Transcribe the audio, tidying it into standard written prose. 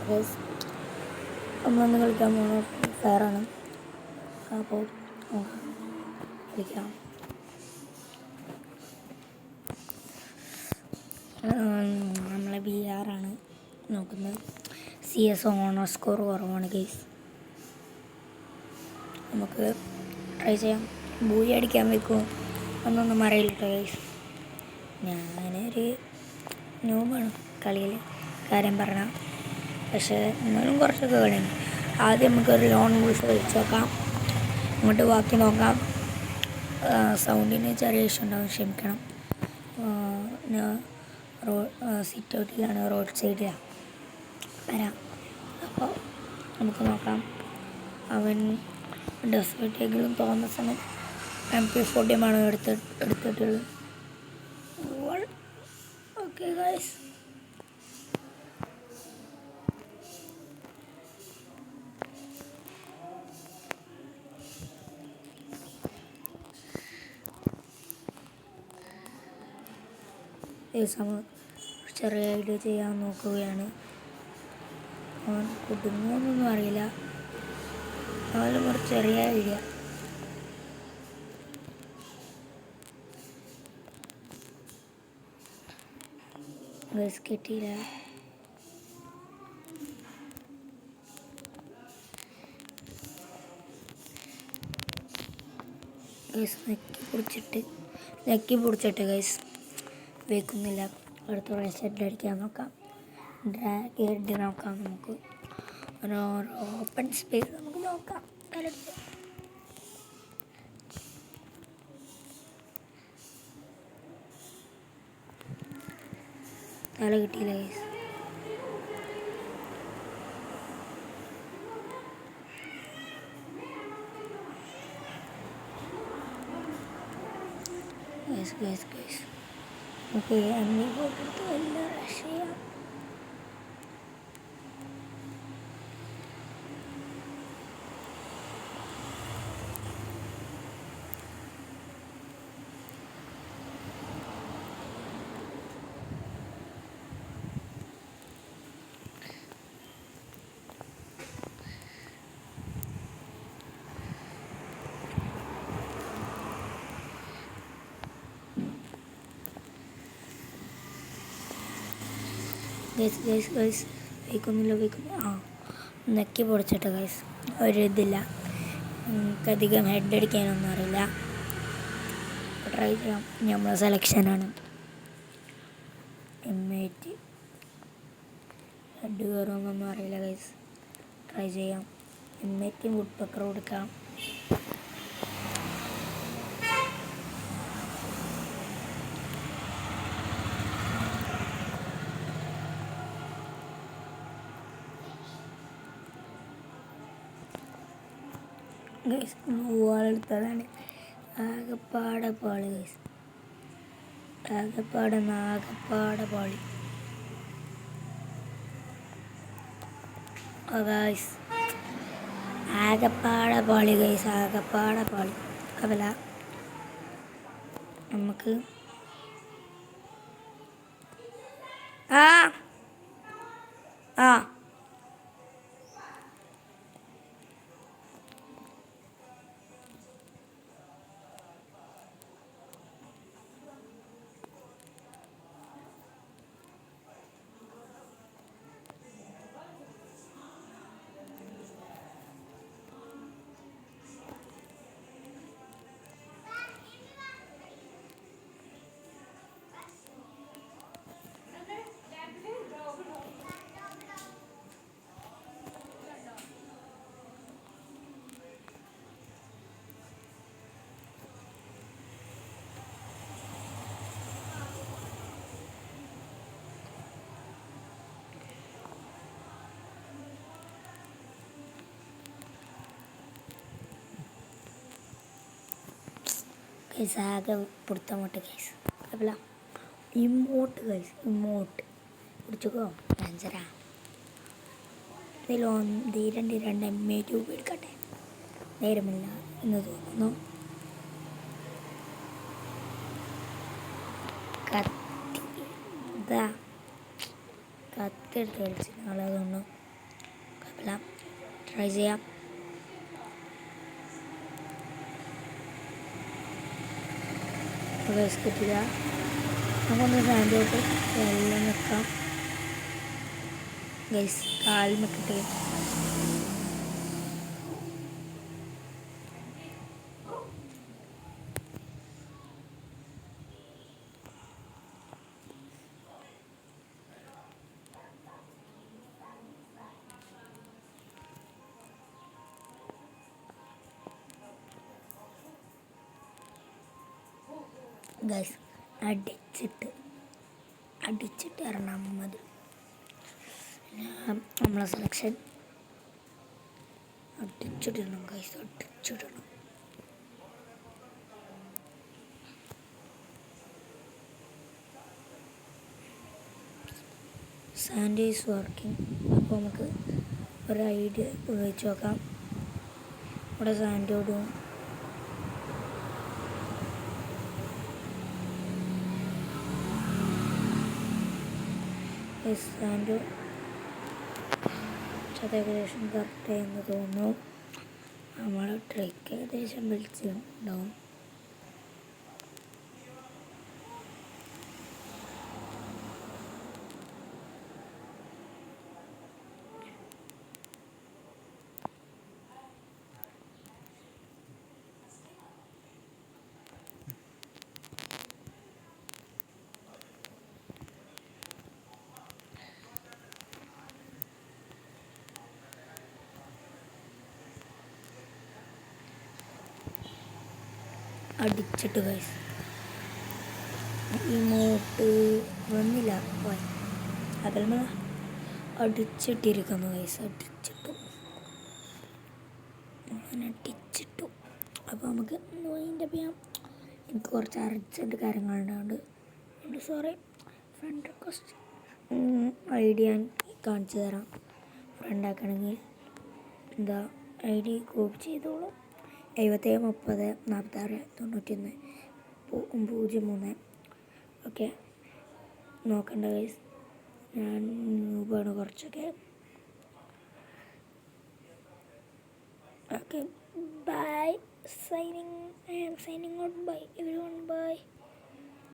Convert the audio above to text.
Guys നമ്മളൊന്ന് കളിക്കാൻ പോകുന്ന ഫെയറാണ്. അപ്പോൾ കളിക്കാം. നമ്മളെ BR ആണ് നോക്കുന്നത്. CS ഓണർ സ്കോർ കുറവാണ് ഗൈസ്. നമുക്ക് ട്രൈ ചെയ്യാം. ബൂയി അടിക്കാൻ വെക്കുമോ എന്നൊന്നും അറിയില്ല കേട്ടോ ഗൈസ്. ഞാനൊരു ന്യൂബാണ് കളിയിൽ, കാര്യം പറഞ്ഞാൽ. പക്ഷേ എന്നാലും കുറച്ചൊക്കെ കളിയുണ്ട്. ആദ്യം നമുക്കൊരു ലോൺ ബൂസ് കളിച്ച് നോക്കാം, അങ്ങോട്ട് ബാക്കി നോക്കാം. സൗണ്ടിന് ചെറിയ ഇഷ്യൂ ഉണ്ടാവും, ക്ഷമിക്കണം. ഞാൻ സിറ്റ് ഔട്ടിലാണ്, റോഡ് സൈഡിലാണ് വരാം. അപ്പോൾ നമുക്ക് നോക്കാം. അവൻ ഡെസ്പെറ്റെങ്കിലും തോമസിന് MP40 എടുത്തിട്ടുള്ളത്. ഓക്കെ ഗൈസ്, ചെറിയ ഐഡിയ ചെയ്യാൻ നോക്കുകയാണ്. അവൻ കുടുങ്ങുമെന്നൊന്നും അറിയില്ല, എന്നാലും ഒരു ചെറിയ ഐഡിയ. ഗൈസ് കിട്ടിയില്ല. ഗൈസ് നെക്കി പിടിച്ചിട്ട് ഗൈസ് വെക്കുന്നില്ല. അടുത്ത പ്രാവശ്യം ഹെഡ് അടിക്കാൻ നോക്കാം. ഡ്രാഗ് ഹെഡ് നോക്കാം. നമുക്ക് ഒരു ഓപ്പൺ സ്പേസ് നമുക്ക് നോക്കാം. തല കിട്ടിയില്ല ഗൈസ്. നമുക്ക് MP40 എല്ലാം റഷ് ചെയ്യാം. ഗൈസ് വയ്ക്കുന്നില്ല. നെക്കി പൊടിച്ചിട്ട് ഗൈസ് ഒരിതില്ല. നമുക്കധികം ഹെഡ് അടിക്കാനൊന്നും അറിയില്ല. ട്രൈ ചെയ്യാം. നമ്മളെ സെലക്ഷനാണ് M8. ഹെഡ് കയറുമെന്നൊന്നും അറിയില്ല ഗൈസ്. ട്രൈ ചെയ്യാം. M8 വുഡ് പെക്കർ കൊടുക്കാം. ഗൈസ് വാളെടുത്തതാണ് ആകെപ്പാടെ പാളി ഗൈസ്. ആകെപ്പാടെ പാളി. ഗൈസ് ആകെപ്പാടെ പാളി ഗൈസ്. കവല നമുക്ക് ആ ഗൈസ് ആകെ പുറത്തങ്ങോട്ട് ഗൈസ്. അല്ല ഇമോട്ട് പിടിച്ചോ. അഞ്ചരാ രണ്ട് M8 എടുക്കട്ടെ. നേരമില്ല എന്ന് തോന്നുന്നു. കത്തി എടുത്ത് കളിച്ച് നാളെ തോന്നുന്നു. കുഴപ്പമില്ല, ട്രൈ ചെയ്യാം. ഗൈസ് കിട്ടില്ല. നമുക്കൊന്ന് സാൻഡോട്ട് എല്ലാം വെക്കാം. ഗൈസ് കാലിന് കിട്ടി. ഗൈസ് അടിച്ചിട്ട് ഇറങ്ങാൻ മതി. നമ്മളെ സെലക്ഷൻ അടിച്ചിടണം ഗൈസ്, അടിച്ചിടണം. Sand is working. അപ്പോൾ നമുക്ക് ഒരു ഐഡിയ ഉപയോഗിച്ച് നോക്കാം. ഇവിടെ സാൻഡോടും സാൻഡ് ഏകദേശം കറക്റ്റ് എന്ന് തോന്നുന്നു. നമ്മൾ ട്രിക്ക് ഏകദേശം വിളിച്ചിട്ടുണ്ടാവും. അടിച്ചിട്ട് ഗൈസ് ഇങ്ങോട്ട് വന്നില്ല, പോയി അതിൽ അടിച്ചിട്ടിരിക്കുന്നു ഗൈസ്. അടിച്ചിട്ടു, അങ്ങനെ അടിച്ചിട്ടു. അപ്പോൾ നമുക്ക് അതിൻ്റെ ചെയ്യാം. എനിക്ക് കുറച്ച് അർജൻറ്റ് കാര്യങ്ങളുണ്ടാണ്ട്, സോറി. ഫ്രണ്ട് റിക്വസ്റ്റ് ID ഞാൻ കാണിച്ചു തരാം. ഫ്രണ്ട് ആക്കണമെങ്കിൽ എന്താ ID കോപ്പി ചെയ്തോളൂ. 77 30 46 91 03. ഓക്കെ, നോക്കണ്ട ഗൈസ്, ഞാൻ ന്യൂബാണ് കുറച്ചൊക്കെ. Okay, bye. I am signing out. Bye everyone. Bye.